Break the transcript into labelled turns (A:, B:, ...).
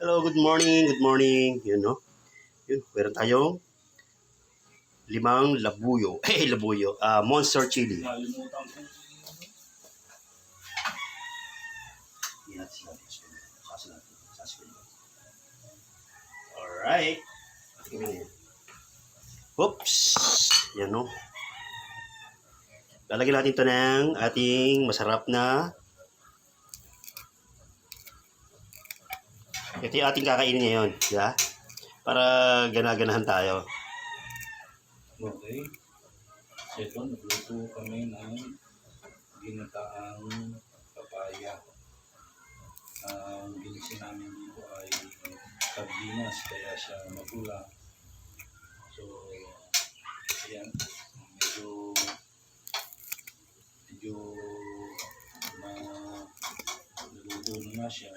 A: Hello, good morning, good morning. Yun, no? Yun, meron tayong 5 labuyo. Labuyo. Monster chili.
B: Nalimutan ko.
A: Yan, alright. Oops. Yan, no? Lalagyan natin ito ng ating masarap na. Ito yung ating kakainin ngayon. Yeah? Para gana-ganahan tayo.
B: Okay. Ito, nagluto kami ng ginataang papaya. Ang ginisi namin dito ay sardinas, kaya siya magula. So, ayan. Medyo naluto na siya.